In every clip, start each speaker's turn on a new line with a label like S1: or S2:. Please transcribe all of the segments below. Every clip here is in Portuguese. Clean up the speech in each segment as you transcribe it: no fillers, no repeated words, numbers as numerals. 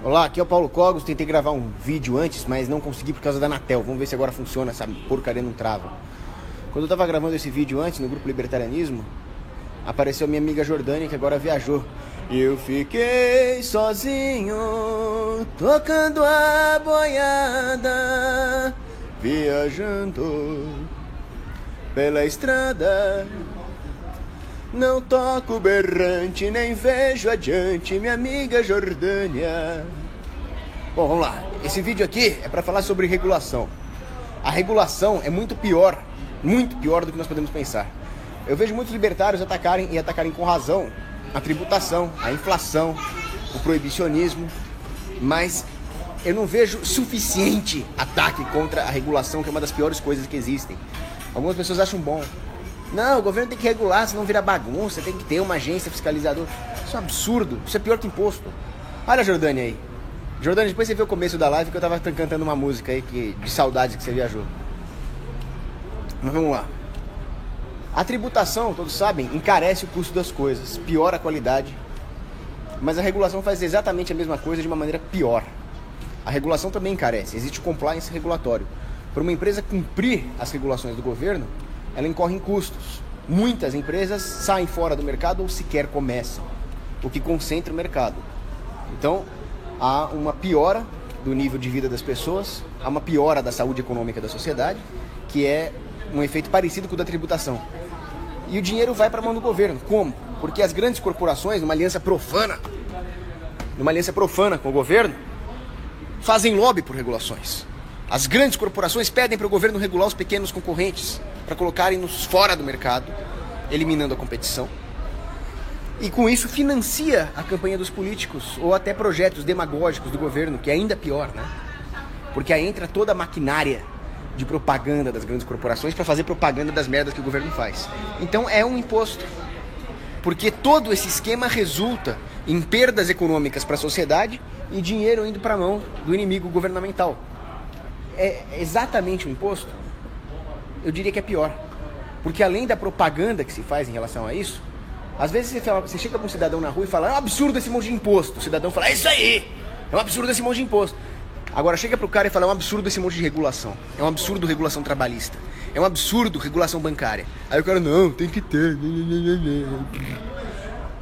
S1: Olá, aqui é o Paulo Cogos. Tentei gravar um vídeo antes, mas não consegui por causa da Anatel. Vamos ver se agora funciona, essa porcaria não trava. Quando eu tava gravando esse vídeo antes, no grupo Libertarianismo, apareceu minha amiga Jordânia, que agora viajou. E eu fiquei sozinho, tocando a boiada, viajando pela estrada. Não toco berrante, nem vejo adiante, minha amiga Jordânia. Bom, vamos lá. Esse vídeo aqui é para falar sobre regulação. A regulação é muito pior do que nós podemos pensar. Eu vejo muitos libertários atacarem com razão a tributação, a inflação, o proibicionismo, mas eu não vejo suficiente ataque contra a regulação, que é uma das piores coisas que existem. Algumas pessoas acham bom. Não, o governo tem que regular, senão vira bagunça, tem que ter uma agência fiscalizadora. Isso é um absurdo, isso é pior que imposto. Olha a Jordânia aí. Jordânia, depois você vê o começo da live que eu tava cantando uma música aí de saudade que você viajou. Mas vamos lá. A tributação, todos sabem, encarece o custo das coisas, piora a qualidade. Mas a regulação faz exatamente a mesma coisa de uma maneira pior. A regulação também encarece, existe o compliance regulatório. Para uma empresa cumprir as regulações do governo, ela incorre em custos. Muitas empresas saem fora do mercado ou sequer começam, o que concentra o mercado. Então, há uma piora do nível de vida das pessoas, há uma piora da saúde econômica da sociedade, que é um efeito parecido com o da tributação. E o dinheiro vai para a mão do governo. Como? Porque as grandes corporações, numa aliança profana com o governo, fazem lobby por regulações. As grandes corporações pedem para o governo regular os pequenos concorrentes, para colocarem-nos fora do mercado, eliminando a competição. E com isso financia a campanha dos políticos, ou até projetos demagógicos do governo, que é ainda pior, né? Porque aí entra toda a maquinária de propaganda das grandes corporações para fazer propaganda das merdas que o governo faz. Então é um imposto, porque todo esse esquema resulta em perdas econômicas para a sociedade e dinheiro indo para a mão do inimigo governamental. É exatamente um imposto? Eu diria que é pior, porque além da propaganda que se faz em relação a isso, às vezes você chega para um cidadão na rua e fala: é um absurdo esse monte de imposto. O cidadão fala: é isso aí, é um absurdo esse monte de imposto. Agora chega pro cara e fala: é um absurdo esse monte de regulação, é um absurdo regulação trabalhista, é um absurdo regulação bancária. Aí o cara: não, tem que ter.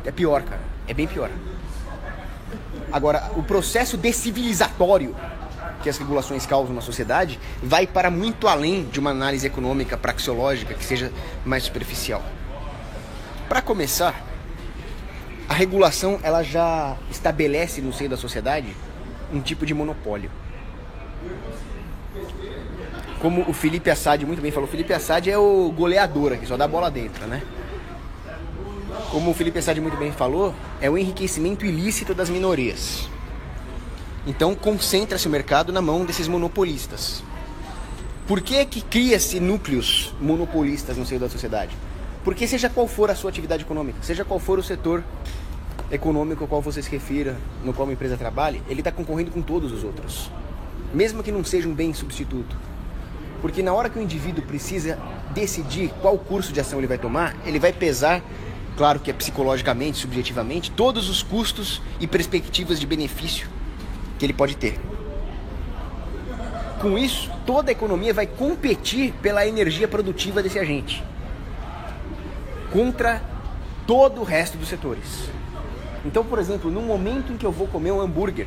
S1: É pior, cara, é bem pior. Agora, o processo decivilizatório que as regulações causam na sociedade vai para muito além de uma análise econômica praxeológica que seja mais superficial. Para começar, a regulação ela já estabelece no seio da sociedade um tipo de monopólio. Como o Felipe Assad muito bem falou, o Felipe Assad é o goleador aqui, só dá a bola dentro, né? Como o Felipe Assad muito bem falou, é o enriquecimento ilícito das minorias. Então concentra-se o mercado na mão desses monopolistas. Por que cria-se núcleos monopolistas no seio da sociedade? Porque seja qual for a sua atividade econômica, seja qual for o setor econômico ao qual você se refira, no qual uma empresa trabalhe, ele está concorrendo com todos os outros, mesmo que não seja um bem substituto. Porque na hora que o indivíduo precisa decidir qual curso de ação ele vai tomar, ele vai pesar, claro que é psicologicamente, subjetivamente, todos os custos e perspectivas de benefício que ele pode ter. Com isso, toda a economia vai competir pela energia produtiva desse agente contra todo o resto dos setores. Então, por exemplo, no momento em que eu vou comer um hambúrguer,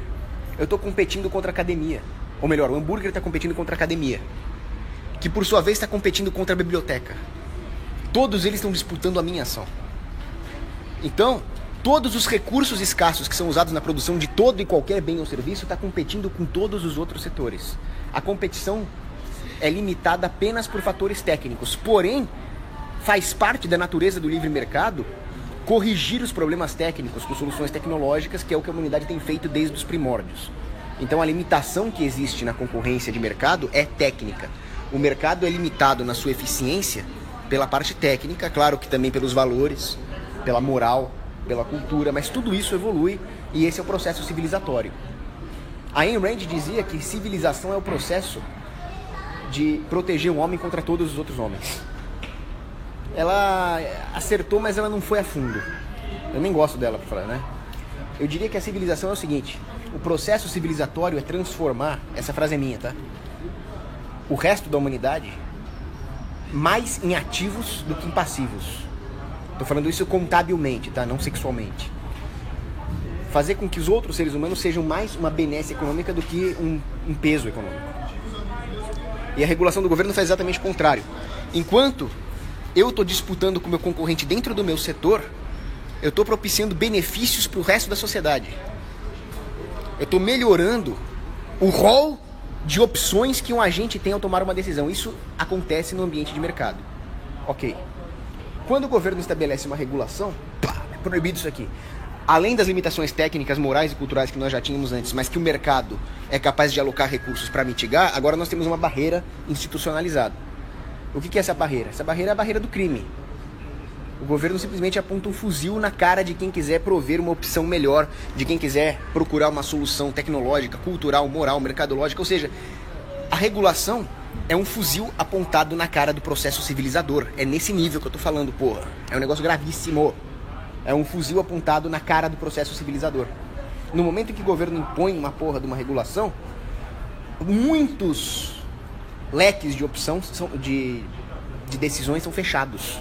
S1: eu estou competindo contra a academia. Ou melhor, o hambúrguer está competindo contra a academia, que por sua vez está competindo contra a biblioteca. Todos eles estão disputando a minha ação. Então, todos os recursos escassos que são usados na produção de todo e qualquer bem ou serviço está competindo com todos os outros setores. A competição é limitada apenas por fatores técnicos, porém, faz parte da natureza do livre mercado corrigir os problemas técnicos com soluções tecnológicas, que é o que a humanidade tem feito desde os primórdios. Então a limitação que existe na concorrência de mercado é técnica. O mercado é limitado na sua eficiência pela parte técnica, claro que também pelos valores, pela moral, pela cultura, mas tudo isso evolui e esse é o processo civilizatório. A Ayn Rand dizia que civilização é o processo de proteger um homem contra todos os outros homens. Ela acertou, mas ela não foi a fundo. Eu nem gosto dela, pra falar, né? Eu diria que a civilização é o seguinte: o processo civilizatório é transformar, essa frase é minha, tá? O resto da humanidade mais em ativos do que em passivos. Tô falando isso contabilmente, tá? Não sexualmente. Fazer com que os outros seres humanos sejam mais uma benesse econômica do que um peso econômico. E a regulação do governo faz exatamente o contrário. Enquanto eu estou disputando com o meu concorrente dentro do meu setor, eu estou propiciando benefícios para o resto da sociedade. Eu estou melhorando o rol de opções que um agente tem ao tomar uma decisão. Isso acontece no ambiente de mercado. Ok. Quando o governo estabelece uma regulação, é proibido isso aqui. Além das limitações técnicas, morais e culturais que nós já tínhamos antes, mas que o mercado é capaz de alocar recursos para mitigar, agora nós temos uma barreira institucionalizada. O que é essa barreira? Essa barreira é a barreira do crime. O governo simplesmente aponta um fuzil na cara de quem quiser prover uma opção melhor, de quem quiser procurar uma solução tecnológica, cultural, moral, mercadológica. Ou seja, a regulação é um fuzil apontado na cara do processo civilizador. É nesse nível que eu tô falando, porra. É um negócio gravíssimo. É um fuzil apontado na cara do processo civilizador. No momento em que o governo impõe uma porra de uma regulação, muitos leques de opção, de decisões são fechados.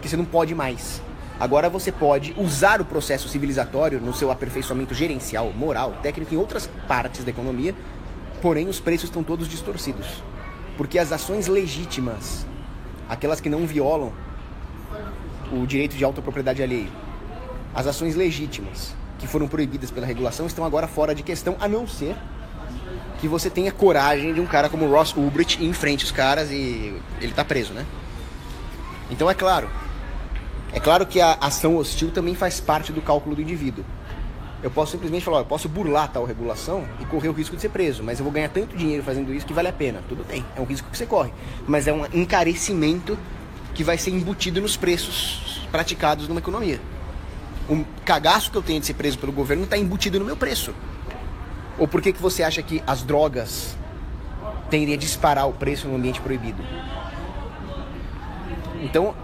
S1: Que você não pode mais. Agora você pode usar o processo civilizatório no seu aperfeiçoamento gerencial, moral, técnico em outras partes da economia, porém os preços estão todos distorcidos. Porque as ações legítimas, aquelas que não violam o direito de autopropriedade alheio, as ações legítimas que foram proibidas pela regulação estão agora fora de questão, a não ser que você tenha coragem de um cara como Ross Ulbricht ir em frente os caras e ele tá preso, né? Então é claro que a ação hostil também faz parte do cálculo do indivíduo. Eu posso simplesmente falar, eu posso burlar tal regulação e correr o risco de ser preso, mas eu vou ganhar tanto dinheiro fazendo isso que vale a pena. Tudo bem, é um risco que você corre, mas é um encarecimento que vai ser embutido nos preços praticados numa economia. O cagaço que eu tenho de ser preso pelo governo está embutido no meu preço. Ou por que você acha que as drogas tendem a disparar o preço no ambiente proibido? Então,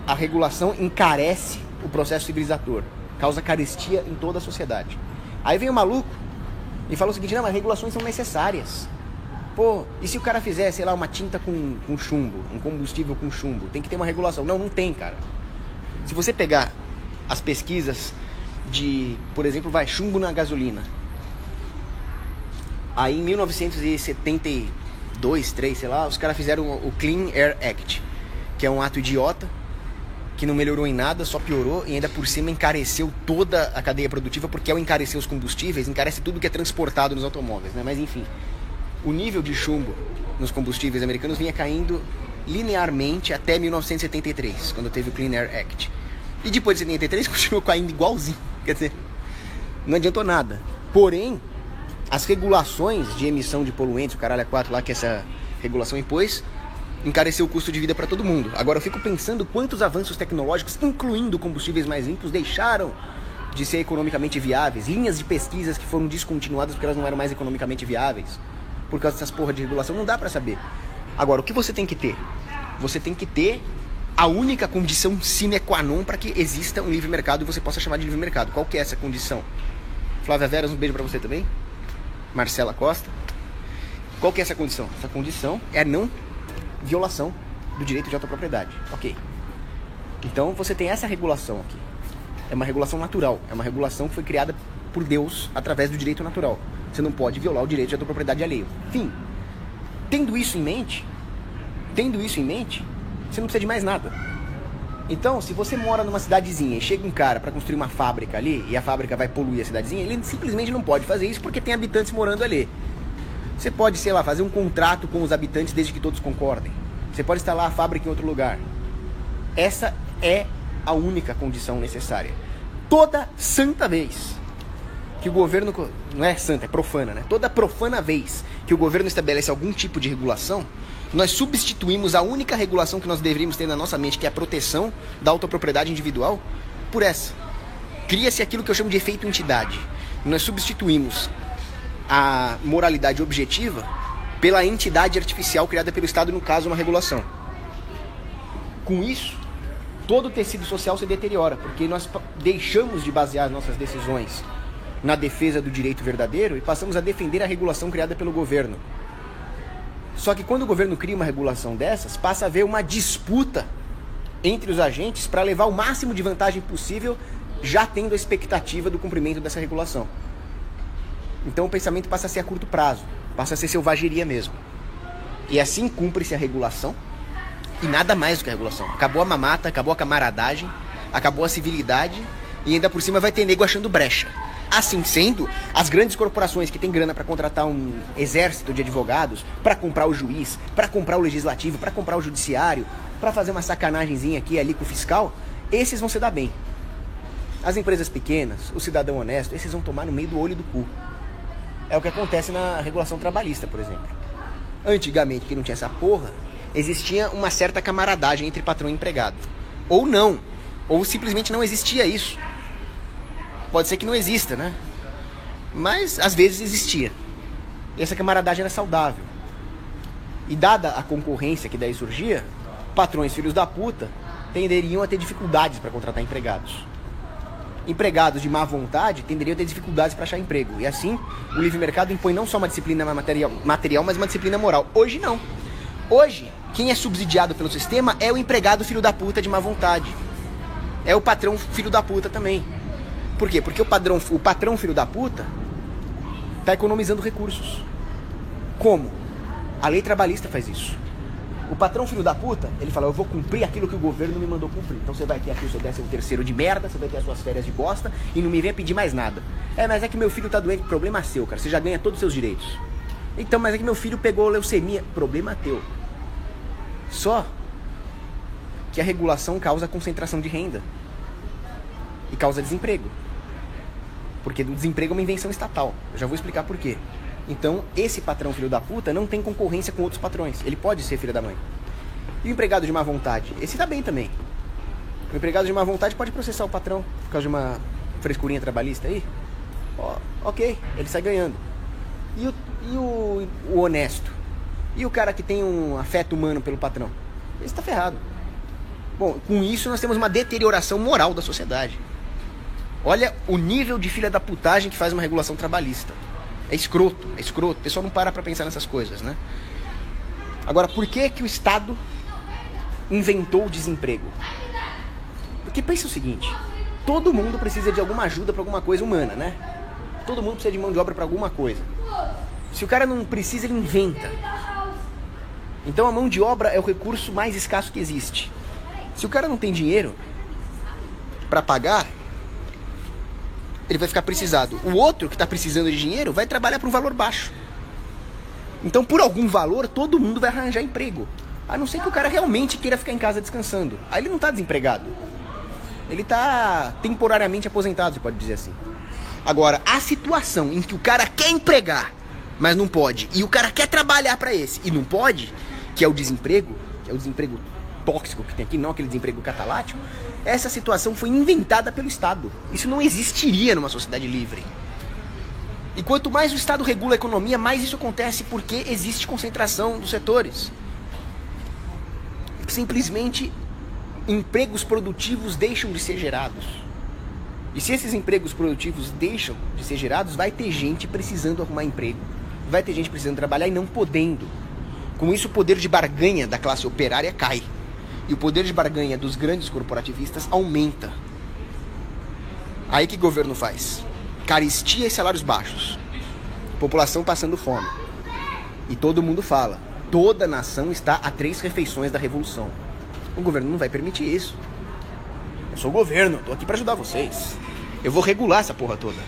S1: a regulação encarece o processo civilizatório, causa carestia em toda a sociedade. Aí vem o maluco e fala o seguinte: não, mas regulações são necessárias. Pô, e se o cara fizer, sei lá, uma tinta com chumbo, um combustível com chumbo, tem que ter uma regulação. Não tem, cara. Se você pegar as pesquisas de, por exemplo, chumbo na gasolina. Aí em 1972, 3, sei lá, os caras fizeram o Clean Air Act, que é um ato idiota, que não melhorou em nada, só piorou e ainda por cima encareceu toda a cadeia produtiva, porque ao encarecer os combustíveis, encarece tudo que é transportado nos automóveis, né? Mas enfim, o nível de chumbo nos combustíveis americanos vinha caindo linearmente até 1973, quando teve o Clean Air Act. E depois de 73 continuou caindo igualzinho, quer dizer, não adiantou nada. Porém, as regulações de emissão de poluentes, o caralho é 4 lá que essa regulação impôs, encareceu o custo de vida para todo mundo. Agora eu fico pensando quantos avanços tecnológicos, incluindo combustíveis mais limpos, deixaram de ser economicamente viáveis. Linhas de pesquisas que foram descontinuadas porque elas não eram mais economicamente viáveis por causa dessas porra de regulação. Não dá para saber. Agora, o que você tem que ter? Você tem que ter a única condição sine qua non para que exista um livre mercado e você possa chamar de livre mercado. Qual que é essa condição? Flávia Veras, um beijo para você também. Marcela Costa. Qual que é essa condição? Essa condição é a não violação do direito de autopropriedade. Ok. Então você tem essa regulação aqui. É uma regulação natural. É uma regulação que foi criada por Deus através do direito natural. Você não pode violar o direito de autopropriedade alheio. Fim. Tendo isso em mente, você não precisa de mais nada. Então, se você mora numa cidadezinha e chega um cara para construir uma fábrica ali e a fábrica vai poluir a cidadezinha, ele simplesmente não pode fazer isso porque tem habitantes morando ali. Você pode, sei lá, fazer um contrato com os habitantes desde que todos concordem. Você pode instalar a fábrica em outro lugar. Essa é a única condição necessária. Toda santa vez que o governo... Não é santa, é profana, né? Toda profana vez que o governo estabelece algum tipo de regulação, nós substituímos a única regulação que nós deveríamos ter na nossa mente, que é a proteção da autopropriedade individual, por essa. Cria-se aquilo que eu chamo de efeito entidade. Nós substituímos a moralidade objetiva pela entidade artificial criada pelo Estado, no caso, uma regulação. Com isso, todo o tecido social se deteriora, porque nós deixamos de basear as nossas decisões na defesa do direito verdadeiro e passamos a defender a regulação criada pelo governo. Só que quando o governo cria uma regulação dessas, passa a haver uma disputa entre os agentes para levar o máximo de vantagem possível, já tendo a expectativa do cumprimento dessa regulação. Então o pensamento passa a ser a curto prazo, passa a ser selvageria mesmo. E assim cumpre-se a regulação e nada mais do que a regulação. Acabou a mamata, acabou a camaradagem, acabou a civilidade e ainda por cima vai ter nego achando brecha. Assim sendo, as grandes corporações que têm grana para contratar um exército de advogados, para comprar o juiz, para comprar o legislativo, para comprar o judiciário, para fazer uma sacanagemzinha aqui e ali com o fiscal, esses vão se dar bem. As empresas pequenas, o cidadão honesto, esses vão tomar no meio do olho do cu. É o que acontece na regulação trabalhista, por exemplo. Antigamente, que não tinha essa porra, existia uma certa camaradagem entre patrão e empregado. Ou não, ou simplesmente não existia isso. Pode ser que não exista, né? Mas às vezes existia. E essa camaradagem era saudável. E dada a concorrência que daí surgia, patrões filhos da puta tenderiam a ter dificuldades para contratar empregados. Empregados de má vontade tenderiam a ter dificuldades para achar emprego. E assim, o livre mercado impõe não só uma disciplina material, mas uma disciplina moral. Hoje não. Hoje, quem é subsidiado pelo sistema é o empregado filho da puta de má vontade. É o patrão filho da puta também. Por quê? Porque o patrão filho da puta está economizando recursos. Como? A lei trabalhista faz isso. O patrão filho da puta, ele fala, eu vou cumprir aquilo que o governo me mandou cumprir. Então você vai ter aqui o seu 13º de merda, você vai ter as suas férias de bosta e não me venha pedir mais nada. Mas é que meu filho tá doente, problema seu, cara. Você já ganha todos os seus direitos. Então, mas é que meu filho pegou leucemia, problema teu. Só que a regulação causa concentração de renda e causa desemprego. Porque o desemprego é uma invenção estatal. Eu já vou explicar por quê. Então, esse patrão filho da puta não tem concorrência com outros patrões. Ele pode ser filho da mãe. E o empregado de má vontade? Esse tá bem também. O empregado de má vontade pode processar o patrão por causa de uma frescurinha trabalhista aí. Ok, ele sai ganhando. E o honesto? E o cara que tem um afeto humano pelo patrão? Esse tá ferrado. Bom, com isso nós temos uma deterioração moral da sociedade. Olha o nível de filha da putagem que faz uma regulação trabalhista. É escroto, é escroto. O pessoal não para pra pensar nessas coisas, né? Agora, por que o Estado inventou o desemprego? Porque pensa o seguinte, todo mundo precisa de alguma ajuda pra alguma coisa humana, né? Todo mundo precisa de mão de obra pra alguma coisa. Se o cara não precisa, ele inventa. Então a mão de obra é o recurso mais escasso que existe. Se o cara não tem dinheiro pra pagar, ele vai ficar precisado. O outro que está precisando de dinheiro vai trabalhar por um valor baixo. Então, por algum valor, todo mundo vai arranjar emprego. A não ser que o cara realmente queira ficar em casa descansando. Aí ele não está desempregado. Ele está temporariamente aposentado, você pode dizer assim. Agora, a situação em que o cara quer empregar, mas não pode, e o cara quer trabalhar para esse e não pode, que é o desemprego tóxico que tem aqui, não aquele desemprego catalático, essa situação foi inventada pelo Estado. Isso não existiria numa sociedade livre. E quanto mais o Estado regula a economia, mais isso acontece porque existe concentração dos setores. Simplesmente, empregos produtivos deixam de ser gerados. E se esses empregos produtivos deixam de ser gerados, vai ter gente precisando arrumar emprego. Vai ter gente precisando trabalhar e não podendo. Com isso, o poder de barganha da classe operária cai. E o poder de barganha dos grandes corporativistas aumenta. Aí que o governo faz? Carestia e salários baixos. População passando fome. E todo mundo fala, toda nação está a 3 refeições da revolução. O governo não vai permitir isso. Eu sou o governo, tô aqui para ajudar vocês. Eu vou regular essa porra toda.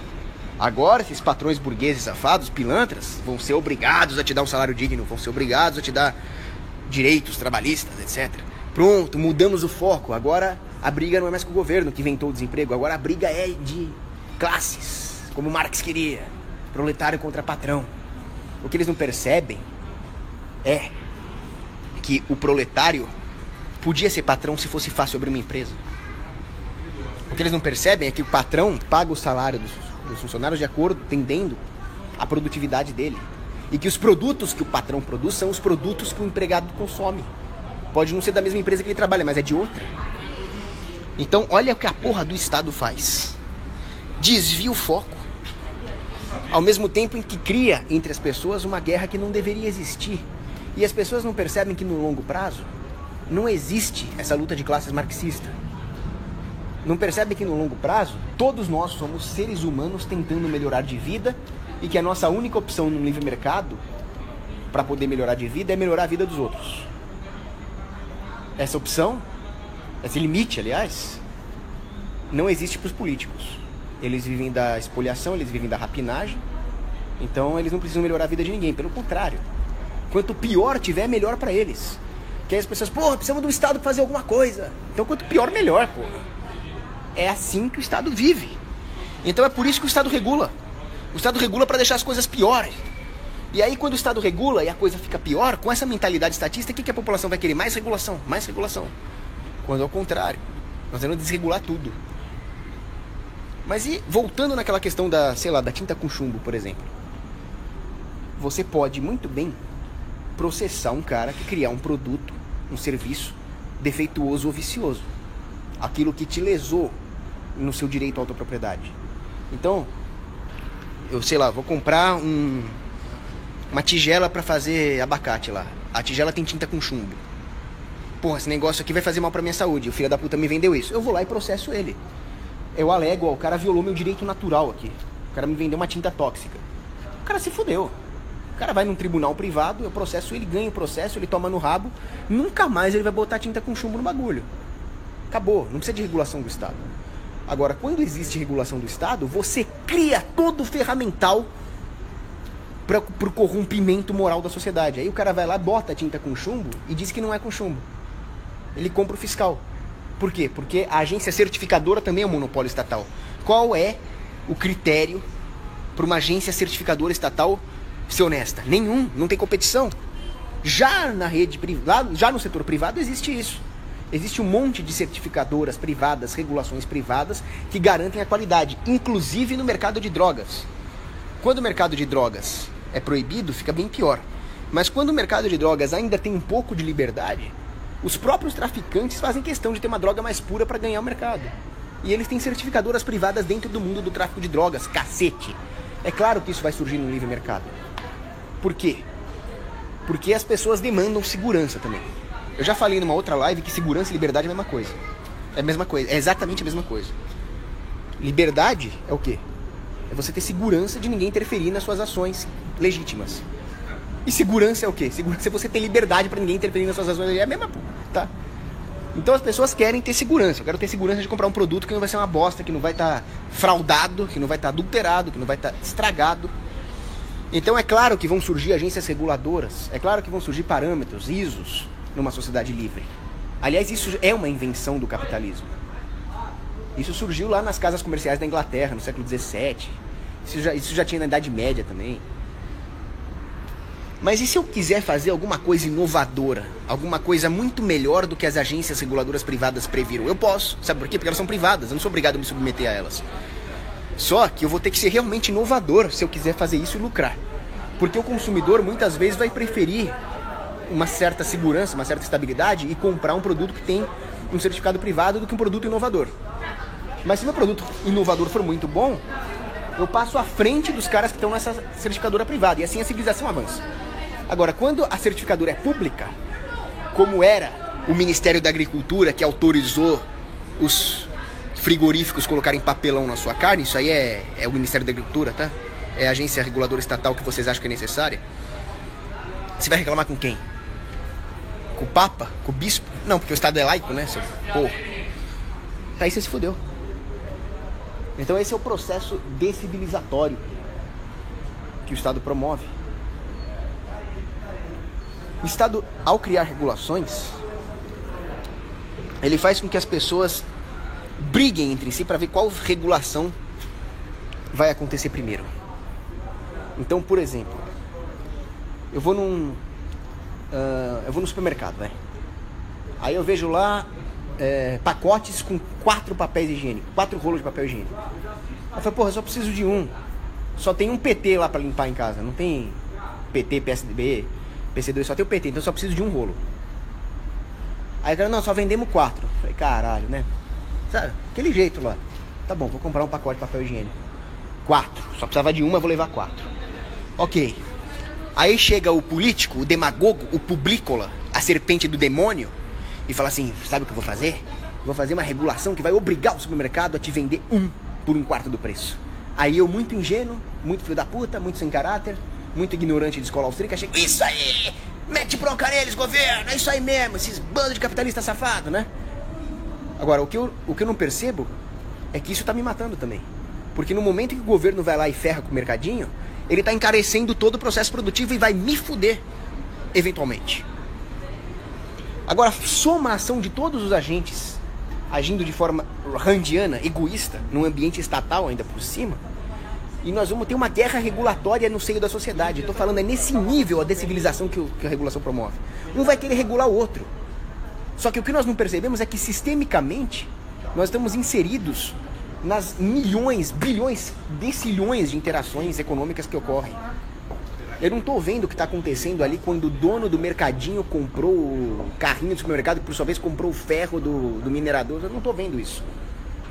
S1: Agora, esses patrões burgueses safados, pilantras, vão ser obrigados a te dar um salário digno, vão ser obrigados a te dar direitos trabalhistas, etc. Pronto, mudamos o foco. Agora a briga não é mais com o governo que inventou o desemprego. Agora a briga é de classes, como Marx queria. Proletário contra patrão. O que eles não percebem é que o proletário podia ser patrão se fosse fácil abrir uma empresa. O que eles não percebem é que o patrão paga o salário dos funcionários de acordo, tendendo a produtividade dele. E que os produtos que o patrão produz são os produtos que o empregado consome. Pode não ser da mesma empresa que ele trabalha, mas é de outra. Então, olha o que a porra do Estado faz. Desvia o foco. Ao mesmo tempo em que cria entre as pessoas uma guerra que não deveria existir. E as pessoas não percebem que no longo prazo não existe essa luta de classes marxista. Não percebem que no longo prazo todos nós somos seres humanos tentando melhorar de vida e que a nossa única opção no livre mercado para poder melhorar de vida é melhorar a vida dos outros. Essa opção, esse limite, aliás, não existe para os políticos. Eles vivem da espoliação, eles vivem da rapinagem, então eles não precisam melhorar a vida de ninguém, pelo contrário. Quanto pior tiver, melhor para eles. Que aí as pessoas, porra, precisamos do Estado fazer alguma coisa. Então quanto pior, melhor, porra. É assim que o Estado vive. Então é por isso que o Estado regula. O Estado regula para deixar as coisas piores. E aí quando o Estado regula e a coisa fica pior, com essa mentalidade estatista, o que a população vai querer? Mais regulação, mais regulação. Quando ao contrário, nós vamos desregular tudo. Mas e voltando naquela questão da, sei lá, da tinta com chumbo, por exemplo. Você pode muito bem processar um cara que criar um produto, um serviço defeituoso ou vicioso. Aquilo que te lesou no seu direito à autopropriedade. Então, eu sei lá, vou comprar uma tigela para fazer abacate lá. A tigela tem tinta com chumbo. Porra, esse negócio aqui vai fazer mal pra minha saúde. O filho da puta me vendeu isso. Eu vou lá e processo ele. Eu alego, ó, o cara violou meu direito natural aqui. O cara me vendeu uma tinta tóxica. O cara se fudeu. O cara vai num tribunal privado, eu processo ele, ganha o processo, ele toma no rabo. Nunca mais ele vai botar tinta com chumbo no bagulho. Acabou, não precisa de regulação do Estado. Agora, quando existe regulação do Estado, você cria todo o ferramental pro corrompimento moral da sociedade. Aí o cara vai lá, bota a tinta com chumbo e diz que não é com chumbo. Ele compra o fiscal. Por quê? Porque a agência certificadora também é um monopólio estatal. Qual é o critério para uma agência certificadora estatal ser honesta? Nenhum, não tem competição. Já na rede privada, já no setor privado existe isso. Existe um monte de certificadoras privadas, regulações privadas que garantem a qualidade, inclusive no mercado de drogas. Quando o mercado de drogas é proibido, fica bem pior. Mas quando o mercado de drogas ainda tem um pouco de liberdade, os próprios traficantes fazem questão de ter uma droga mais pura para ganhar o mercado. E eles têm certificadoras privadas dentro do mundo do tráfico de drogas, cacete. É claro que isso vai surgir no livre mercado. Por quê? Porque as pessoas demandam segurança também. Eu já falei numa outra live que segurança e liberdade é a mesma coisa. É a mesma coisa, é exatamente a mesma coisa. Liberdade é o quê? É você ter segurança de ninguém interferir nas suas ações legítimas. E segurança é o quê? Segurança é você ter liberdade pra ninguém interferir nas suas ações. É a mesma porra, tá? Então as pessoas querem ter segurança. Eu quero ter segurança de comprar um produto que não vai ser uma bosta, que não vai estar fraudado, que não vai estar adulterado, que não vai estar estragado. Então é claro que vão surgir agências reguladoras, é claro que vão surgir parâmetros, ISOs, numa sociedade livre. Aliás, isso é uma invenção do capitalismo. Isso surgiu lá nas casas comerciais da Inglaterra, no século XVII. Isso já tinha na Idade Média também. Mas e se eu quiser fazer alguma coisa inovadora, alguma coisa muito melhor do que as agências reguladoras privadas previram? Eu posso. Sabe por quê? Porque elas são privadas, eu não sou obrigado a me submeter a elas. Só que eu vou ter que ser realmente inovador se eu quiser fazer isso e lucrar. Porque o consumidor muitas vezes vai preferir uma certa segurança, uma certa estabilidade e comprar um produto que tem um certificado privado do que um produto inovador. Mas se meu produto inovador for muito bom, eu passo à frente dos caras que estão nessa certificadora privada. E assim a civilização avança. Agora, quando a certificadora é pública, como era o Ministério da Agricultura que autorizou os frigoríficos colocarem papelão na sua carne, isso aí é o Ministério da Agricultura, tá? É a agência reguladora estatal que vocês acham que é necessária. Você vai reclamar com quem? Com o Papa? Com o Bispo? Não, porque o Estado é laico, né? Seu porra. Aí você se fudeu. Então esse é o processo decivilizatório que o Estado promove. O Estado, ao criar regulações, ele faz com que as pessoas briguem entre si para ver qual regulação vai acontecer primeiro. Então, por exemplo, eu vou num supermercado, né? Aí eu vejo lá pacotes com 4 papéis higiênicos, 4 rolos de papel higiênico. Aí eu falo, porra, eu só preciso de um. Só tem um PT lá pra limpar em casa, não tem PT, PSDB, PC2, só tem o PT, então eu só preciso de um rolo. Aí o cara, não, só vendemos 4. Falei, caralho, né? Sabe, aquele jeito lá. Tá bom, vou comprar um pacote de papel higiênico. 4. Só precisava de uma, vou levar 4. Ok. Aí chega o político, o demagogo, o publícola, a serpente do demônio, e fala assim, sabe o que eu vou fazer? Vou fazer uma regulação que vai obrigar o supermercado a te vender por 1/4 do preço. Aí eu, muito ingênuo, muito filho da puta, muito sem caráter, muito ignorante de escola austríaca, chego, isso aí! Mete bronca neles, governo! É isso aí mesmo, esses bandos de capitalistas safados, né? Agora, o que eu não percebo é que isso tá me matando também. Porque no momento que o governo vai lá e ferra com o mercadinho, ele tá encarecendo todo o processo produtivo e vai me fuder, eventualmente. Agora, soma a ação de todos os agentes agindo de forma randiana, egoísta, num ambiente estatal ainda por cima, e nós vamos ter uma guerra regulatória no seio da sociedade. Eu tô falando, é nesse nível a decivilização que a regulação promove. Um vai querer regular o outro. Só que o que nós não percebemos é que sistemicamente nós estamos inseridos nas milhões, bilhões, decilhões de interações econômicas que ocorrem. Eu não estou vendo o que está acontecendo ali quando o dono do mercadinho comprou o carrinho do supermercado, que por sua vez comprou o ferro do minerador. Eu não estou vendo isso.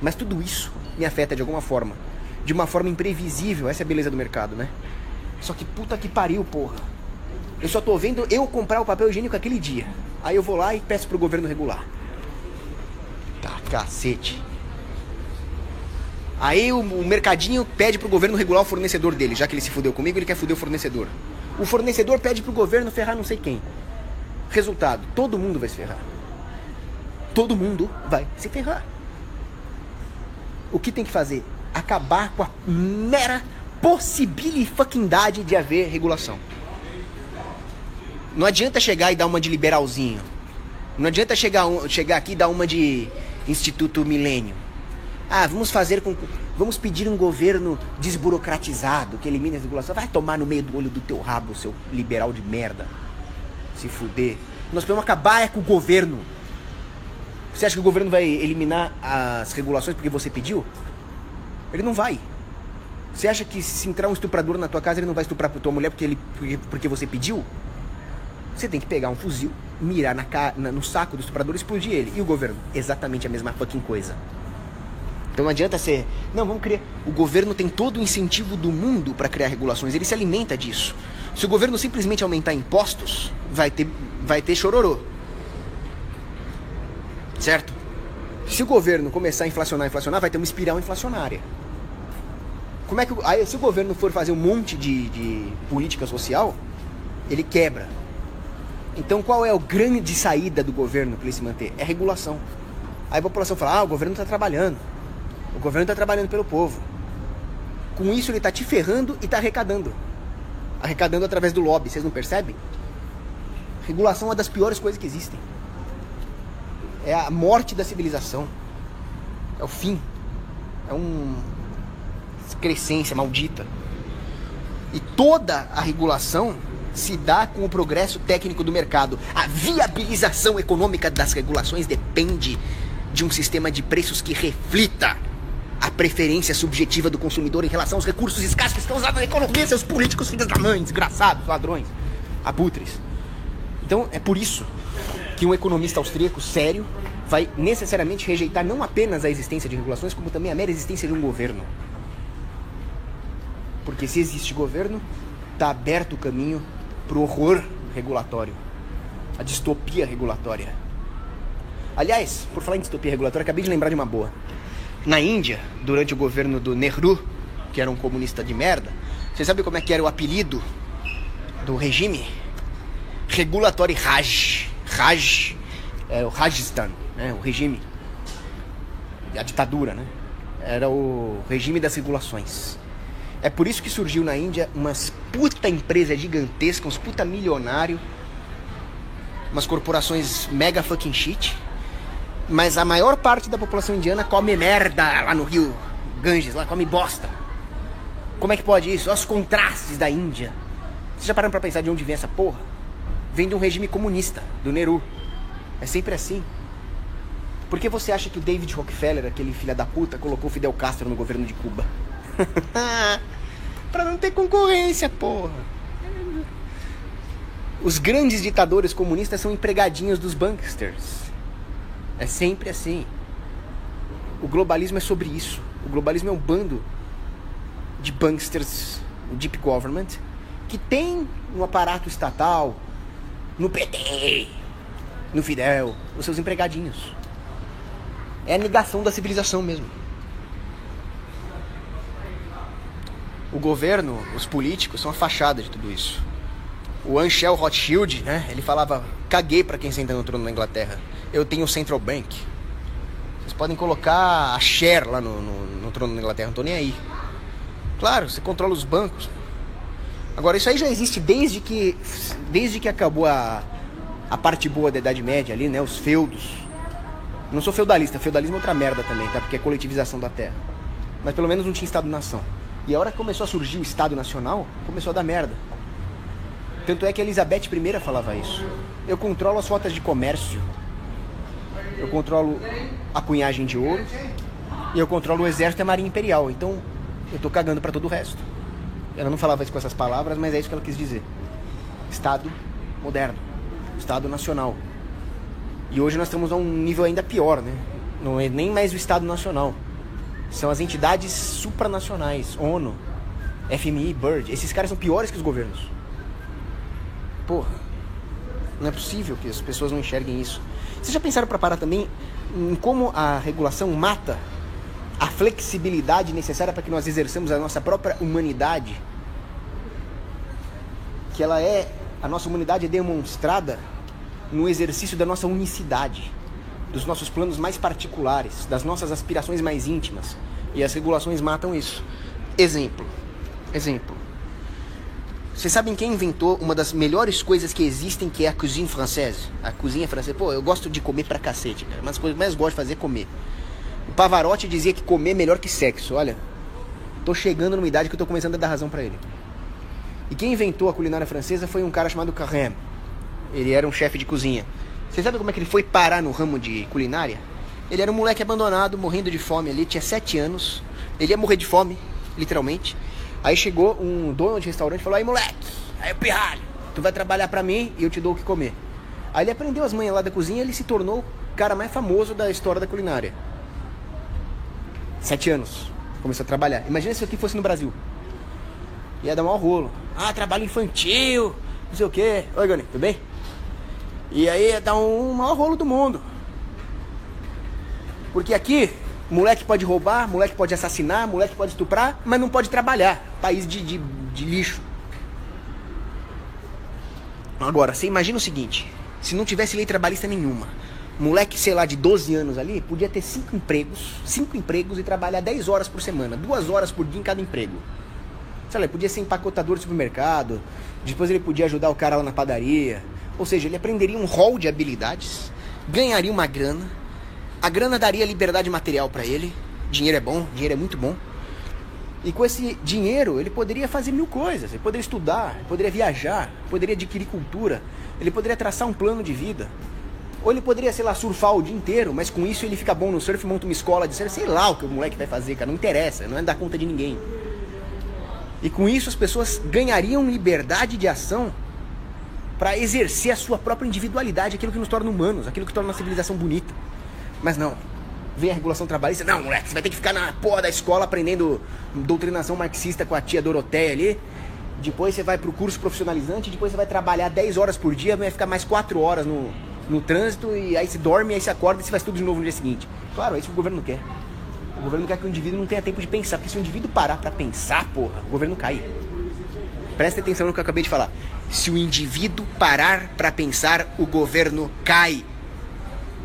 S1: Mas tudo isso me afeta de alguma forma. De uma forma imprevisível. Essa é a beleza do mercado, né? Só que puta que pariu, porra. Eu só tô vendo eu comprar o papel higiênico aquele dia. Aí eu vou lá e peço pro governo regular. Tá, cacete. Aí o mercadinho pede pro governo regular o fornecedor dele. Já que ele se fudeu comigo, ele quer fuder o fornecedor. O fornecedor pede pro governo ferrar não sei quem. Resultado, todo mundo vai se ferrar. Todo mundo vai se ferrar. O que tem que fazer? Acabar com a mera possibilidade de haver regulação. Não adianta chegar e dar uma de liberalzinho. Não adianta chegar aqui e dar uma de Instituto Milênio. Ah, vamos pedir um governo desburocratizado, que elimine a regulação. Vai tomar no meio do olho do teu rabo, seu liberal de merda. Se fuder. Nós podemos acabar com o governo. Você acha que o governo vai eliminar as regulações porque você pediu? Ele não vai. Você acha que se entrar um estuprador na tua casa, ele não vai estuprar tua mulher porque você pediu? Você tem que pegar um fuzil, mirar no saco do estuprador e explodir ele. E o governo? Exatamente a mesma fucking coisa. Então não adianta ser... Não, vamos criar... O governo tem todo o incentivo do mundo para criar regulações. Ele se alimenta disso. Se o governo simplesmente aumentar impostos, vai ter chororô. Certo? Se o governo começar a inflacionar, vai ter uma espiral inflacionária. Aí, se o governo for fazer um monte de política social, ele quebra. Então qual é a grande saída do governo para ele se manter? É regulação. Aí a população fala, o governo está trabalhando. O governo está trabalhando pelo povo. Com isso ele está te ferrando e está arrecadando. Arrecadando através do lobby, vocês não percebem? Regulação é uma das piores coisas que existem. É a morte da civilização. É o fim. É uma excrescência maldita. E toda a regulação se dá com o progresso técnico do mercado. A viabilização econômica das regulações depende de um sistema de preços que reflita a preferência subjetiva do consumidor em relação aos recursos escassos que estão usados na economia, seus políticos filhos da mãe, desgraçados, ladrões, abutres. Então é por isso que um economista austríaco sério vai necessariamente rejeitar não apenas a existência de regulações, como também a mera existência de um governo. Porque se existe governo, está aberto o caminho para o horror regulatório, a distopia regulatória. Aliás, por falar em distopia regulatória, acabei de lembrar de uma boa. Na Índia, durante o governo do Nehru, que era um comunista de merda, você sabe como é que era o apelido do regime? Regulatório Raj. Raj é o Rajasthan, né? O regime, a ditadura, né? Era o regime das regulações. É por isso que surgiu na Índia umas puta empresa gigantesca, uns puta milionário, umas corporações mega fucking shit. Mas a maior parte da população indiana come merda lá no rio Ganges, lá come bosta. Como é que pode isso? Olha os contrastes da Índia. Vocês já pararam pra pensar de onde vem essa porra? Vem de um regime comunista, do Nehru. É sempre assim. Por que você acha que o David Rockefeller, aquele filho da puta, colocou o Fidel Castro no governo de Cuba? Pra não ter concorrência, porra. Os grandes ditadores comunistas são empregadinhos dos banksters. É sempre assim. O globalismo é sobre isso. O globalismo é um bando de banksters, o Deep Government, que tem um aparato estatal, no PT, no Fidel, os seus empregadinhos. É a negação da civilização mesmo. O governo, os políticos, são a fachada de tudo isso. O Ansel Rothschild, né, ele falava: caguei pra quem senta no trono na Inglaterra. Eu tenho o Central Bank. Vocês podem colocar a Cher lá no trono da Inglaterra, não tô nem aí. Claro, você controla os bancos. Agora, isso aí já existe desde que acabou a parte boa da Idade Média ali, né, os feudos. Não sou feudalista, feudalismo é outra merda também, tá? Porque é coletivização da terra. Mas pelo menos não tinha Estado-nação. E a hora que começou a surgir o Estado Nacional, começou a dar merda. Tanto é que a Elizabeth I falava isso. Eu controlo as rotas de comércio. Eu controlo a cunhagem de ouro. E eu controlo o exército e a marinha imperial. Então, eu tô cagando pra todo o resto. Ela não falava isso com essas palavras, mas é isso que ela quis dizer. Estado moderno. Estado nacional. E hoje nós estamos a um nível ainda pior, né? Não é nem mais o Estado Nacional. São as entidades supranacionais, ONU, FMI, BIRD. Esses caras são piores que os governos. Porra, não é possível que as pessoas não enxerguem isso. Vocês já pensaram para parar também em como a regulação mata a flexibilidade necessária para que nós exerçamos a nossa própria humanidade? Que a nossa humanidade é demonstrada no exercício da nossa unicidade, dos nossos planos mais particulares, das nossas aspirações mais íntimas. E as regulações matam isso. Exemplo. Vocês sabem quem inventou uma das melhores coisas que existem, que é a cuisine française? A cozinha francesa. Pô, eu gosto de comer pra cacete, cara. Uma das coisas que mais gosto de fazer é comer. O Pavarotti dizia que comer é melhor que sexo. Olha, tô chegando numa idade que eu tô começando a dar razão pra ele. E quem inventou a culinária francesa foi um cara chamado Carême. Ele era um chefe de cozinha. Você sabe como é que ele foi parar no ramo de culinária? Ele era um moleque abandonado, morrendo de fome ali, tinha 7 anos. Ele ia morrer de fome, literalmente. Aí chegou um dono de restaurante e falou: aí moleque, aí pirralho, tu vai trabalhar pra mim e eu te dou o que comer. Aí ele aprendeu as manhas lá da cozinha e ele se tornou o cara mais famoso da história da culinária. 7 anos, começou a trabalhar. Imagina se isso aqui fosse no Brasil. Ia dar maior rolo. Ah, trabalho infantil, não sei o quê. Oi, Goni, tudo bem? E aí dá um maior rolo do mundo. Porque aqui, moleque pode roubar, moleque pode assassinar, moleque pode estuprar, mas não pode trabalhar. País de lixo. Agora, você imagina o seguinte: se não tivesse lei trabalhista nenhuma, moleque, sei lá, de 12 anos ali, podia ter 5 empregos e trabalhar 10 horas por semana, 2 horas por dia em cada emprego. Sei lá, ele podia ser empacotador de supermercado, depois ele podia ajudar o cara lá na padaria. Ou seja, ele aprenderia um rol de habilidades, ganharia uma grana, a grana daria liberdade material pra ele, dinheiro é bom, dinheiro é muito bom, e com esse dinheiro ele poderia fazer 1000 coisas, ele poderia estudar, ele poderia viajar, poderia adquirir cultura, ele poderia traçar um plano de vida, ou ele poderia, sei lá, surfar o dia inteiro, mas com isso ele fica bom no surf, monta uma escola de surf, sei lá o que o moleque vai fazer, cara, não interessa, não é dar conta de ninguém. E com isso as pessoas ganhariam liberdade de ação para exercer a sua própria individualidade, aquilo que nos torna humanos, aquilo que torna a civilização bonita. Mas não, vem a regulação trabalhista: não, moleque, você vai ter que ficar na porra da escola aprendendo doutrinação marxista com a tia Doroteia ali, depois você vai pro curso profissionalizante, depois você vai trabalhar 10 horas por dia, vai ficar mais 4 horas no trânsito, e aí você dorme, aí você acorda e você faz tudo de novo no dia seguinte. Claro, é isso que o governo não quer. O governo quer que o indivíduo não tenha tempo de pensar, porque se o indivíduo parar pra pensar, porra, o governo cai. Presta atenção no que eu acabei de falar. Se o indivíduo parar pra pensar, o governo cai.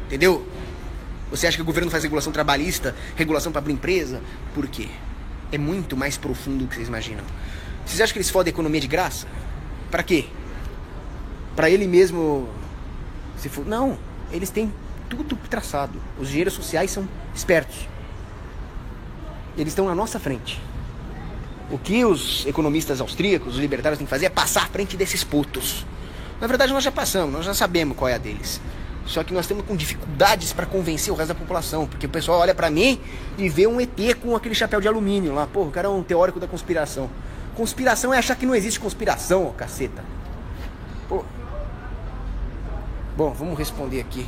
S1: Entendeu? Você acha que o governo faz regulação trabalhista, regulação pra abrir empresa? Por quê? É muito mais profundo do que vocês imaginam. Vocês acham que eles fodem a economia de graça? Pra quê? Pra ele mesmo se for... Não, eles têm tudo traçado. Os engenheiros sociais são espertos. Eles estão na nossa frente. O que os economistas austríacos, os libertários têm que fazer é passar à frente desses putos. Na verdade nós já passamos, nós já sabemos qual é a deles. Só que nós estamos com dificuldades para convencer o resto da população, porque o pessoal olha pra mim e vê um ET com aquele chapéu de alumínio lá. Pô, o cara é um teórico da conspiração. Conspiração é achar que não existe conspiração, ó, caceta. Pô. Bom, vamos responder aqui.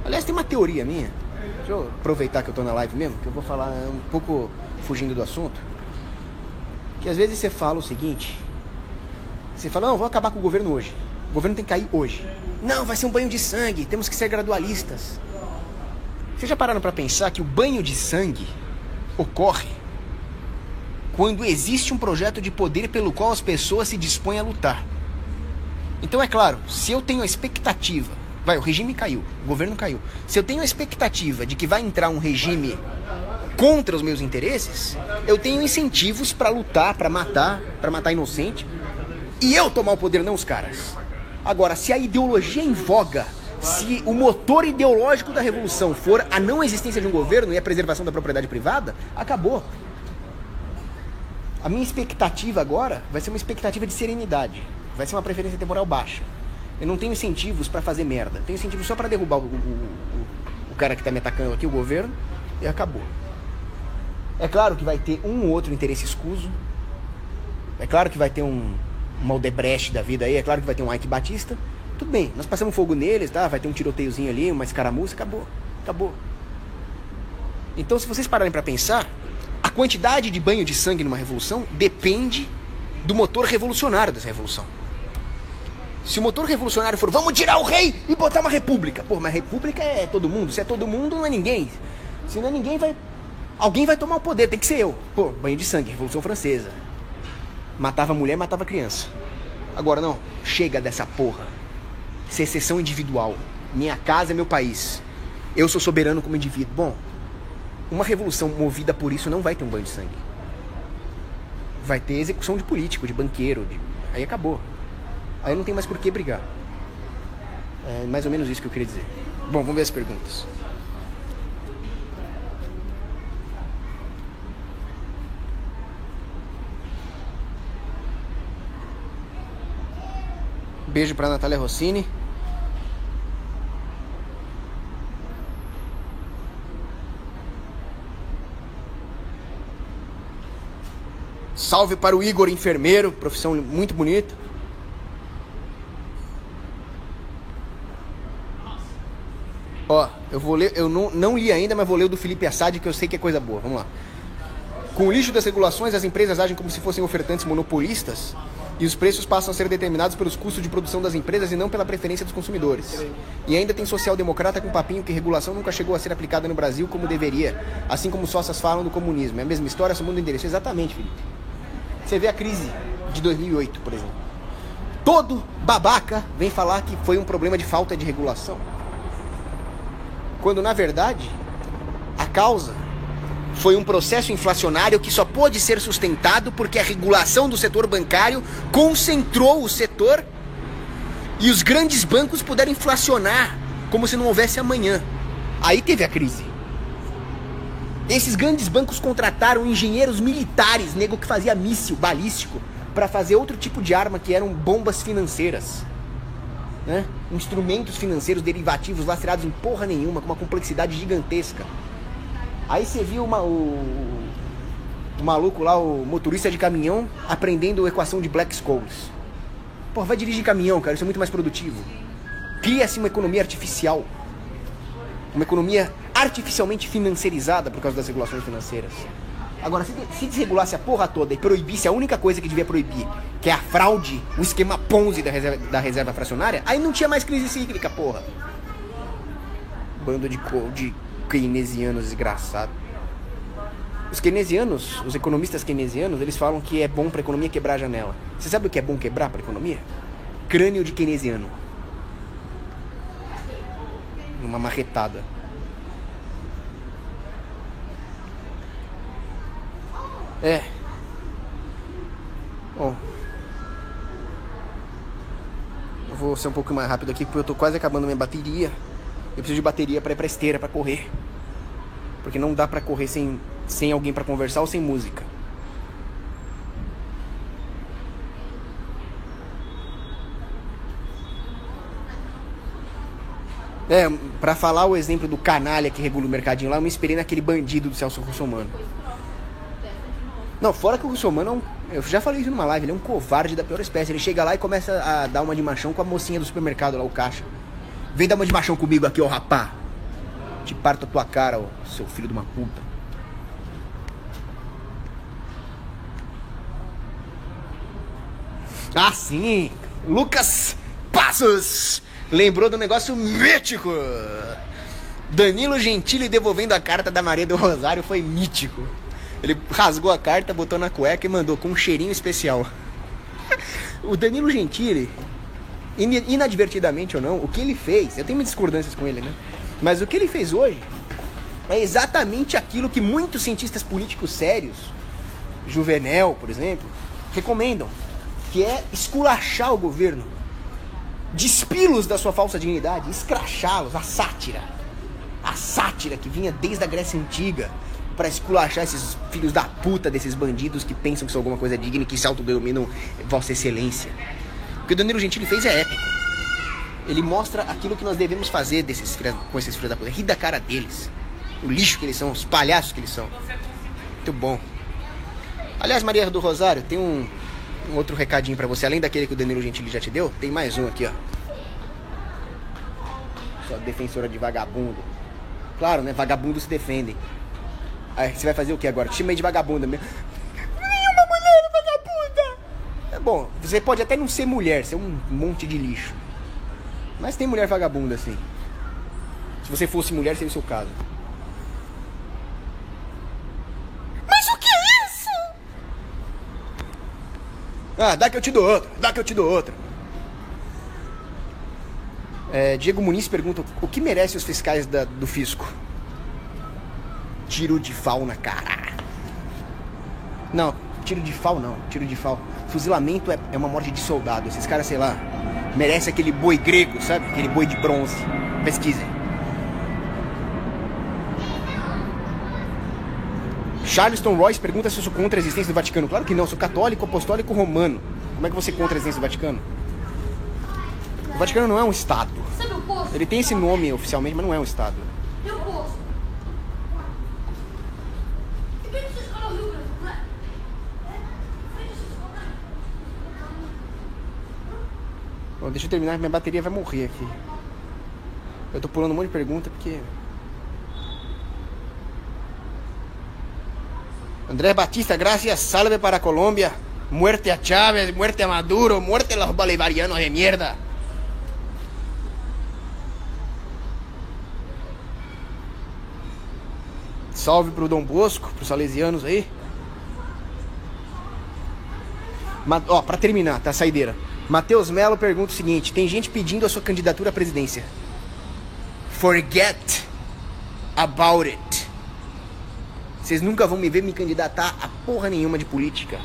S1: Aliás, tem uma teoria minha Deixa eu aproveitar que eu tô na live mesmo, que eu vou falar um pouco fugindo do assunto. Que às vezes você fala o seguinte, você fala, não, vou acabar com o governo hoje. O governo tem que cair hoje. Não, vai ser um banho de sangue, temos que ser gradualistas. Vocês já pararam para pensar que o banho de sangue ocorre quando existe um projeto de poder pelo qual as pessoas se dispõem a lutar? Então é claro, se eu tenho a expectativa, o regime caiu, o governo caiu. Se eu tenho a expectativa de que vai entrar um regime contra os meus interesses, eu tenho incentivos para lutar, para matar inocente, e eu tomar o poder, não os caras. Agora, se a ideologia em voga, se o motor ideológico da revolução for a não existência de um governo e a preservação da propriedade privada, acabou. A minha expectativa agora vai ser uma expectativa de serenidade, vai ser uma preferência temporal baixa. Eu não tenho incentivos para fazer merda, tenho incentivos só para derrubar o cara que tá me atacando aqui, o governo, e acabou. É claro que vai ter um ou outro interesse escuso, é claro que vai ter uma Odebrecht da vida aí, é claro que vai ter um Ike Batista, tudo bem, nós passamos fogo neles, tá? Vai ter um tiroteiozinho ali, uma escaramuça, acabou. Então, se vocês pararem para pensar, a quantidade de banho de sangue numa revolução depende do motor revolucionário dessa revolução. Se o motor revolucionário for, vamos tirar o rei e botar uma república. Pô, mas república é todo mundo, se é todo mundo não é ninguém. Se não é ninguém, alguém vai tomar o poder, tem que ser eu. Pô, banho de sangue, Revolução Francesa. Matava mulher, matava criança. Agora não, chega dessa porra. Secessão individual. Minha casa é meu país. Eu sou soberano como indivíduo. Bom, uma revolução movida por isso não vai ter um banho de sangue. Vai ter execução de político, de banqueiro. Aí acabou. Aí não tem mais por que brigar. É mais ou menos isso que eu queria dizer. Bom, vamos ver as perguntas. Beijo pra Natália Rossini. Salve para o Igor, enfermeiro, profissão muito bonita. Ó, eu vou ler, eu não li ainda, mas vou ler o do Felipe Assad, que eu sei que é coisa boa. Vamos lá. Com o lixo das regulações, as empresas agem como se fossem ofertantes monopolistas e os preços passam a ser determinados pelos custos de produção das empresas e não pela preferência dos consumidores. E ainda tem social-democrata com papinho que regulação nunca chegou a ser aplicada no Brasil como deveria, assim como sócias falam do comunismo. É a mesma história, só muda o endereço. Exatamente, Felipe. Você vê a crise de 2008, por exemplo. Todo babaca vem falar que foi um problema de falta de regulação. Quando, na verdade, a causa foi um processo inflacionário que só pôde ser sustentado porque a regulação do setor bancário concentrou o setor e os grandes bancos puderam inflacionar como se não houvesse amanhã. Aí teve a crise. Esses grandes bancos contrataram engenheiros militares, nego que fazia míssil balístico, para fazer outro tipo de arma que eram bombas financeiras. Né? Instrumentos financeiros derivativos lastreados em porra nenhuma, com uma complexidade gigantesca. Aí você viu o maluco lá, o motorista de caminhão, aprendendo a equação de Black-Scholes. Porra, vai dirigir caminhão, cara, isso é muito mais produtivo. Cria-se uma economia artificial. Uma economia artificialmente financiarizada por causa das regulações financeiras. Agora, se desregulasse a porra toda e proibisse a única coisa que devia proibir, que é a fraude, o esquema Ponzi da reserva fracionária, aí não tinha mais crise cíclica, porra. Bando de keynesianos desgraçados. Os keynesianos, os economistas keynesianos, eles falam que é bom pra economia quebrar a janela. Você sabe o que é bom quebrar pra economia? Crânio de keynesiano. Uma marretada. Bom, eu vou ser um pouco mais rápido aqui porque eu tô quase acabando minha bateria. Eu preciso de bateria para ir pra esteira, pra correr. Porque não dá pra correr sem alguém pra conversar ou sem música. Pra falar o exemplo do canalha que regula o mercadinho lá, eu me inspirei naquele bandido do Celso Russomano. Não, fora que o Russomano eu já falei isso numa live, ele é um covarde da pior espécie. Ele chega lá e começa a dar uma de machão com a mocinha do supermercado lá, o caixa. Vem dar uma de machão comigo aqui, ó, rapá. Te parto a tua cara, ô, seu filho de uma puta. Ah, sim! Lucas Passos lembrou do negócio mítico. Danilo Gentili devolvendo a carta da Maria do Rosário foi mítico. Ele rasgou a carta, botou na cueca e mandou com um cheirinho especial. O Danilo Gentili, inadvertidamente ou não, o que ele fez, eu tenho muitas discordâncias com ele, né? Mas o que ele fez hoje é exatamente aquilo que muitos cientistas políticos sérios, Juvenel, por exemplo, recomendam, que é esculachar o governo, despi-los da sua falsa dignidade, escrachá-los, a sátira que vinha desde a Grécia Antiga para esculachar esses filhos da puta desses bandidos que pensam que são alguma coisa digna e que se autodenominam Vossa Excelência. O que o Danilo Gentili fez é épico. Ele mostra aquilo que nós devemos fazer com esses filhos da puta, rir da cara deles, o lixo que eles são, os palhaços que eles são. Muito bom. Aliás, Maria do Rosário, tem um outro recadinho pra você, além daquele que o Danilo Gentili já te deu, tem mais um aqui, ó. Sua defensora de vagabundo. Claro, né? Vagabundos se defendem. Aí você vai fazer o que agora? Te chamei de vagabunda mesmo. Nenhuma mulher é vagabunda! É bom, você pode até não ser mulher, ser um monte de lixo. Mas tem mulher vagabunda, assim. Se você fosse mulher, seria o seu caso. Mas o que é isso? Ah, dá que eu te dou outra. Diego Muniz pergunta, o que merece os fiscais do fisco? Tiro de fal na cara. Não, tiro de fal. Fuzilamento é uma morte de soldado. Esses caras, sei lá, merecem aquele boi grego, sabe? Aquele boi de bronze. Pesquisem. Charleston Royce pergunta se eu sou contra a existência do Vaticano. Claro que não, eu sou católico, apostólico, romano. Como é que você é contra a existência do Vaticano? O Vaticano não é um estado. Ele tem esse nome oficialmente, mas não é um estado. Bom, deixa eu terminar, minha bateria vai morrer aqui. Eu tô pulando um monte de pergunta porque... Andrés Batista, gracias, salve para Colômbia. Muerte a Chávez, muerte a Maduro, muerte a los bolivarianos de mierda. Salve pro Dom Bosco, pros salesianos aí. Ó, pra terminar, tá, saideira. Matheus Melo pergunta o seguinte: tem gente pedindo a sua candidatura à presidência. Forget about it. Vocês nunca vão me ver me candidatar a porra nenhuma de política.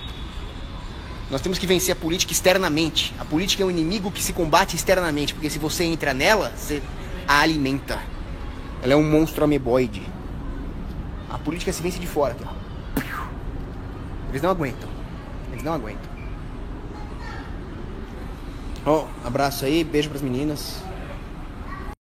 S1: Nós temos que vencer a política externamente. A política é um inimigo que se combate externamente, porque se você entra nela, você a alimenta. Ela é um monstro ameboide. A política se vence de fora, aqui, ó. Eles não aguentam. Ó, abraço aí, beijo pras meninas.